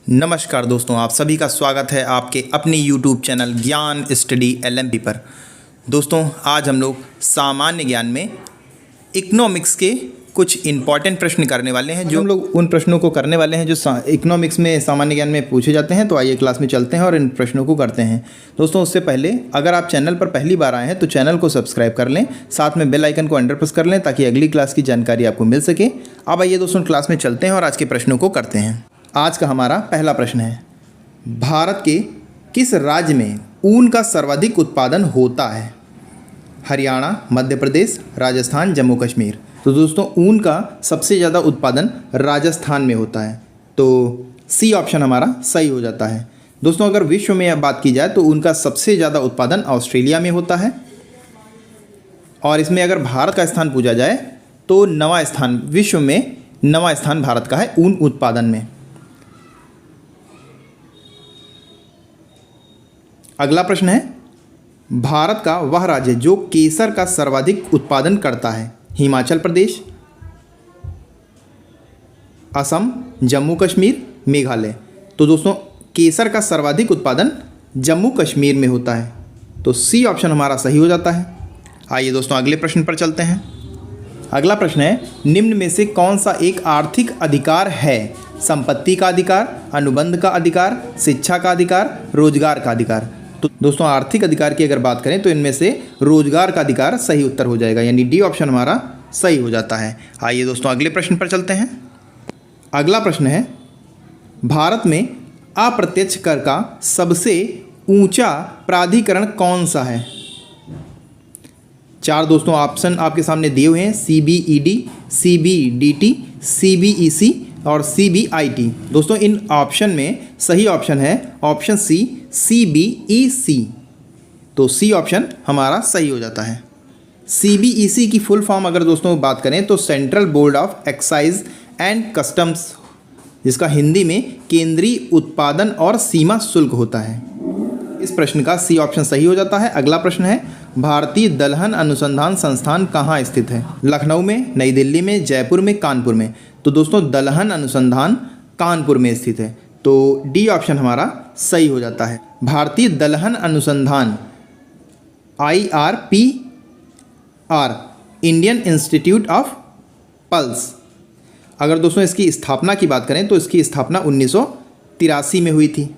नमस्कार दोस्तों, आप सभी का स्वागत है आपके अपने YouTube चैनल ज्ञान स्टडी LMP पर। दोस्तों, आज हम लोग सामान्य ज्ञान में इकोनॉमिक्स के कुछ इम्पॉर्टेंट प्रश्न करने वाले हैं। जो हम लोग उन प्रश्नों को करने वाले हैं जो इकोनॉमिक्स में सामान्य ज्ञान में पूछे जाते हैं। तो आइए क्लास में चलते हैं और इन प्रश्नों को करते हैं। दोस्तों, उससे पहले अगर आप चैनल पर पहली बार आए हैं तो चैनल को सब्सक्राइब कर लें, साथ में बेल आइकन को अंडर प्रेस कर लें ताकि अगली क्लास की जानकारी आपको मिल सके। अब आइए दोस्तों क्लास में चलते हैं और आज के प्रश्नों को करते हैं। आज का हमारा पहला प्रश्न है, भारत के किस राज्य में ऊन का सर्वाधिक उत्पादन होता है? हरियाणा, मध्य प्रदेश, राजस्थान, जम्मू कश्मीर। तो दोस्तों, ऊन का सबसे ज़्यादा उत्पादन राजस्थान में होता है, तो सी ऑप्शन हमारा सही हो जाता है। दोस्तों, अगर विश्व में बात की जाए तो ऊन का सबसे ज़्यादा उत्पादन ऑस्ट्रेलिया में होता है, और इसमें अगर भारत का स्थान पूछा जाए तो नवा स्थान, विश्व में नवा स्थान भारत का है ऊन उत्पादन में। अगला प्रश्न है, भारत का वह राज्य जो केसर का सर्वाधिक उत्पादन करता है? हिमाचल प्रदेश, असम, जम्मू कश्मीर, मेघालय। तो दोस्तों, केसर का सर्वाधिक उत्पादन जम्मू कश्मीर में होता है, तो सी ऑप्शन हमारा सही हो जाता है। आइए दोस्तों अगले प्रश्न पर चलते हैं। अगला प्रश्न है, निम्न में से कौन सा एक आर्थिक अधिकार है? संपत्ति का अधिकार, अनुबंध का अधिकार, शिक्षा का अधिकार, रोजगार का अधिकार। तो दोस्तों, आर्थिक अधिकार की अगर बात करें तो इनमें से रोजगार का अधिकार सही उत्तर हो जाएगा, यानी डी ऑप्शन हमारा सही हो जाता है। आइए दोस्तों अगले प्रश्न पर चलते हैं। अगला प्रश्न है, भारत में अप्रत्यक्ष कर का सबसे ऊंचा प्राधिकरण कौन सा है? चार दोस्तों ऑप्शन आपके सामने दिए हुए हैं, CBED, CBDT, CBEC और CBIT। दोस्तों, इन ऑप्शन में सही ऑप्शन है ऑप्शन सी, CBEC। तो सी ऑप्शन हमारा सही हो जाता है। CBEC की फुल फॉर्म अगर दोस्तों बात करें तो central board of excise and customs, जिसका हिंदी में केंद्रीय उत्पादन और सीमा शुल्क होता है। इस प्रश्न का सी ऑप्शन सही हो जाता है। अगला प्रश्न है, भारतीय दलहन अनुसंधान संस्थान कहाँ स्थित है? लखनऊ में, नई दिल्ली में, जयपुर में, कानपुर में। तो दोस्तों, दलहन अनुसंधान कानपुर में स्थित है, तो डी ऑप्शन हमारा सही हो जाता है। भारतीय दलहन अनुसंधान IRPR, Indian institute of pulse. अगर दोस्तों इसकी स्थापना की बात करें तो इसकी स्थापना 1983 में हुई थी,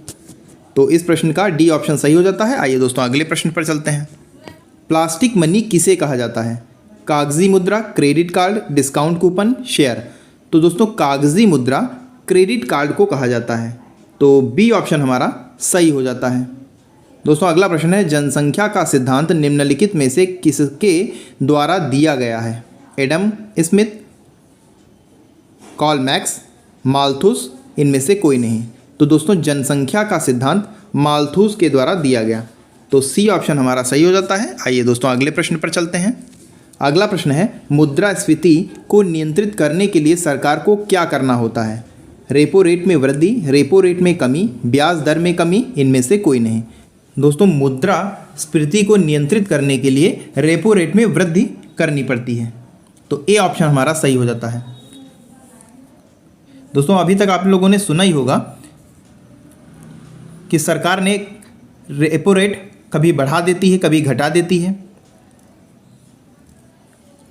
तो इस प्रश्न का डी ऑप्शन सही हो जाता है। आइए दोस्तों अगले प्रश्न पर चलते हैं। प्लास्टिक मनी किसे कहा जाता है? कागजी मुद्रा, credit card, discount coupon, share. तो दोस्तों, कागजी मुद्रा क्रेडिट कार्ड को कहा जाता है, तो बी ऑप्शन हमारा सही हो जाता है। दोस्तों, अगला प्रश्न है, जनसंख्या का सिद्धांत निम्नलिखित में से किसके द्वारा दिया गया है? एडम स्मिथ, कार्ल मार्क्स, माल्थुस, इनमें से कोई नहीं। तो दोस्तों, जनसंख्या का सिद्धांत माल्थुस के द्वारा दिया गया, तो सी ऑप्शन हमारा सही हो जाता है। आइए दोस्तों अगले प्रश्न पर चलते हैं। अगला प्रश्न है, मुद्रास्फीति को नियंत्रित करने के लिए सरकार को क्या करना होता है? रेपो रेट में वृद्धि, रेपो रेट में कमी, ब्याज दर में कमी, इनमें से कोई नहीं। दोस्तों, मुद्रास्फीति को नियंत्रित करने के लिए रेपो रेट में वृद्धि करनी पड़ती है, तो ए ऑप्शन हमारा सही हो जाता है। दोस्तों, अभी तक आप लोगों ने सुना ही होगा कि सरकार ने रेपो रेट कभी बढ़ा देती है, कभी घटा देती है,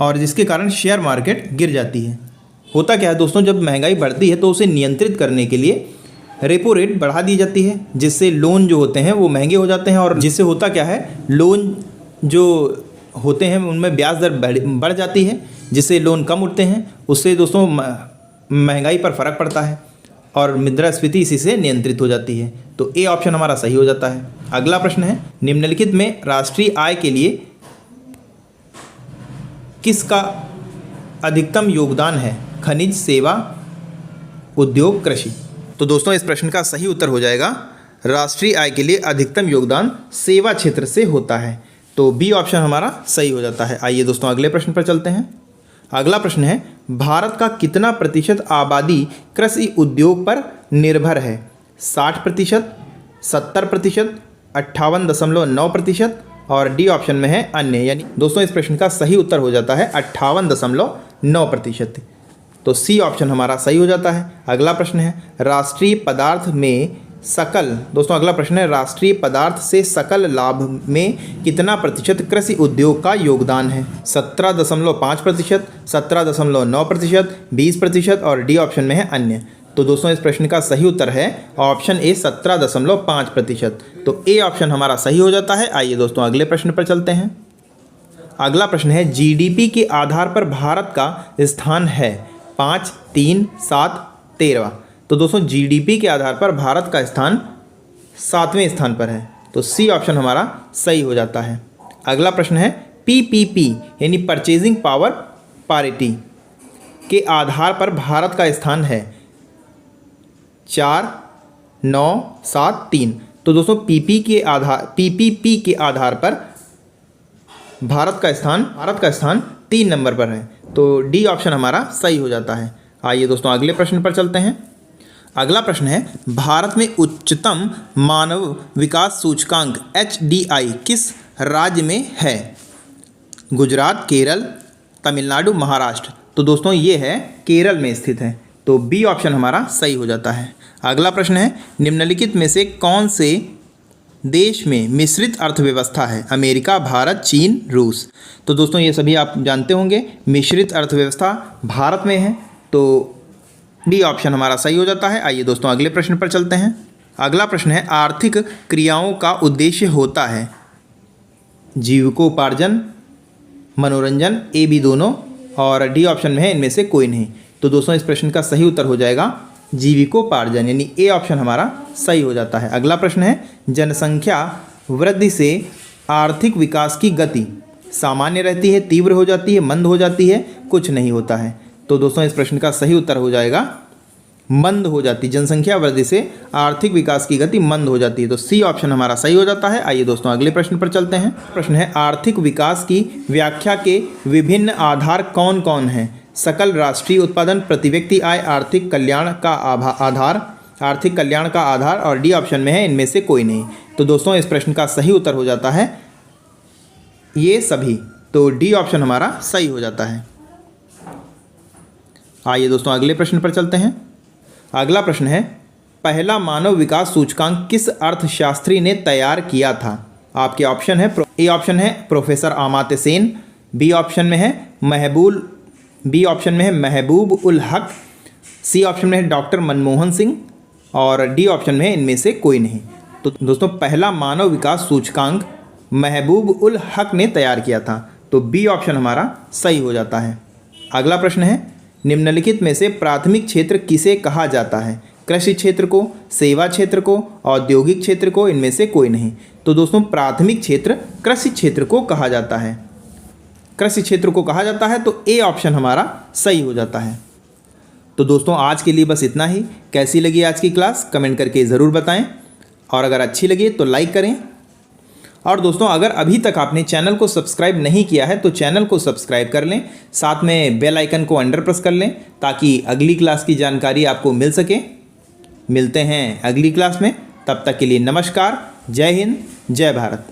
और जिसके कारण शेयर मार्केट गिर जाती है। होता क्या है दोस्तों, जब महंगाई बढ़ती है तो उसे नियंत्रित करने के लिए रेपो रेट बढ़ा दी जाती है, जिससे लोन जो होते हैं वो महंगे हो जाते हैं, और जिससे होता क्या है, लोन जो होते हैं उनमें ब्याज दर बढ़ जाती है, जिससे लोन कम उठते हैं। उससे दोस्तों महंगाई पर फ़र्क पड़ता है और मुद्रास्फीति इसी से नियंत्रित हो जाती है, तो ए ऑप्शन हमारा सही हो जाता है। अगला प्रश्न है, निम्नलिखित में राष्ट्रीय आय के लिए किसका अधिकतम योगदान है? खनिज, सेवा, उद्योग, कृषि। तो दोस्तों, इस प्रश्न का सही उत्तर हो जाएगा, राष्ट्रीय आय के लिए अधिकतम योगदान सेवा क्षेत्र से होता है, तो बी ऑप्शन हमारा सही हो जाता है। आइए दोस्तों अगले प्रश्न पर चलते हैं। अगला प्रश्न है, भारत का कितना प्रतिशत आबादी कृषि उद्योग पर निर्भर है? 60%, 70%, 58.9% और डी ऑप्शन में है अन्य। यानी दोस्तों, इस प्रश्न का सही उत्तर हो जाता है 58.9%। तो सी ऑप्शन हमारा सही हो जाता है। अगला प्रश्न है राष्ट्रीय पदार्थ में सकल, दोस्तों अगला प्रश्न है राष्ट्रीय पदार्थ से सकल लाभ में कितना प्रतिशत कृषि उद्योग का योगदान है? 17.5%, 17.9%, 20% और डी ऑप्शन में है अन्य। तो दोस्तों इस प्रश्न का सही उत्तर है ऑप्शन ए 17.5%। तो ए ऑप्शन हमारा सही हो जाता है। आइए दोस्तों अगले प्रश्न पर चलते हैं। अगला प्रश्न है जीडीपी के आधार पर भारत का स्थान है 5, 3, 7, 13। तो दोस्तों जीडीपी के आधार पर भारत का स्थान 7वें स्थान पर है। तो सी ऑप्शन हमारा सही हो जाता है। अगला प्रश्न है पीपीपी यानी परचेजिंग पावर पारिटी के आधार पर भारत का स्थान है 4, 9, 7, 3। तो दोस्तों पीपीपी के आधार पर भारत का स्थान 3 नंबर पर है। तो डी ऑप्शन हमारा सही हो जाता है। आइए दोस्तों अगले प्रश्न पर चलते हैं। अगला प्रश्न है भारत में उच्चतम मानव विकास सूचकांक HDI किस राज्य में है? गुजरात, केरल, तमिलनाडु, महाराष्ट्र। तो दोस्तों ये है केरल में स्थित है। तो बी ऑप्शन हमारा सही हो जाता है। अगला प्रश्न है निम्नलिखित में से कौन से देश में मिश्रित अर्थव्यवस्था है? अमेरिका, भारत, चीन, रूस। तो दोस्तों ये सभी आप जानते होंगे मिश्रित अर्थव्यवस्था भारत में है। तो डी ऑप्शन हमारा सही हो जाता है। आइए दोस्तों अगले प्रश्न पर चलते हैं। अगला प्रश्न है आर्थिक क्रियाओं का उद्देश्य होता है जीविकोपार्जन, मनोरंजन, ए बी दोनों और डी ऑप्शन में है इनमें से कोई नहीं। तो दोस्तों इस प्रश्न का सही उत्तर हो जाएगा जीविकोपार्जन यानी ए ऑप्शन हमारा सही हो जाता है। अगला प्रश्न है जनसंख्या वृद्धि से आर्थिक विकास की गति सामान्य रहती है, तीव्र हो जाती है, मंद हो जाती है, कुछ नहीं होता है। तो दोस्तों इस प्रश्न का सही उत्तर हो जाएगा मंद हो जाती। जनसंख्या वृद्धि से आर्थिक विकास की गति मंद हो जाती है। तो सी ऑप्शन हमारा सही हो जाता है। आइए दोस्तों अगले प्रश्न पर चलते हैं। प्रश्न है आर्थिक विकास की व्याख्या के विभिन्न आधार कौन कौन हैं? सकल राष्ट्रीय उत्पादन, प्रति व्यक्ति आय, आर्थिक कल्याण का आधार और डी ऑप्शन में है इनमें से कोई नहीं। तो दोस्तों इस प्रश्न का सही उत्तर हो जाता है ये सभी। तो डी ऑप्शन हमारा सही हो जाता है। आइए दोस्तों अगले प्रश्न पर चलते हैं। अगला प्रश्न है पहला मानव विकास सूचकांक किस अर्थशास्त्री ने तैयार किया था? आपके ऑप्शन है ए ऑप्शन है प्रोफेसर अमात्य सेन, बी ऑप्शन में है महबूब उल हक, सी ऑप्शन में है डॉक्टर मनमोहन सिंह और डी ऑप्शन में है इनमें से कोई नहीं। तो दोस्तों पहला मानव विकास सूचकांक महबूब उल हक ने तैयार किया था। तो बी ऑप्शन हमारा सही हो जाता है। अगला प्रश्न है निम्नलिखित में से प्राथमिक क्षेत्र किसे कहा जाता है? कृषि क्षेत्र को, सेवा क्षेत्र को, औद्योगिक क्षेत्र को, इनमें से कोई नहीं। तो दोस्तों प्राथमिक क्षेत्र कृषि क्षेत्र को कहा जाता है। कृषि क्षेत्र को कहा जाता है। तो ए ऑप्शन हमारा सही हो जाता है। तो दोस्तों आज के लिए बस इतना ही। कैसी लगी आज की क्लास कमेंट करके ज़रूर बताएं और अगर अच्छी लगी तो लाइक करें। और दोस्तों अगर अभी तक आपने चैनल को सब्सक्राइब नहीं किया है तो चैनल को सब्सक्राइब कर लें, साथ में बेल आइकन को अंडर प्रेस कर लें ताकि अगली क्लास की जानकारी आपको मिल सके। मिलते हैं अगली क्लास में, तब तक के लिए नमस्कार, जय हिंद, जय भारत।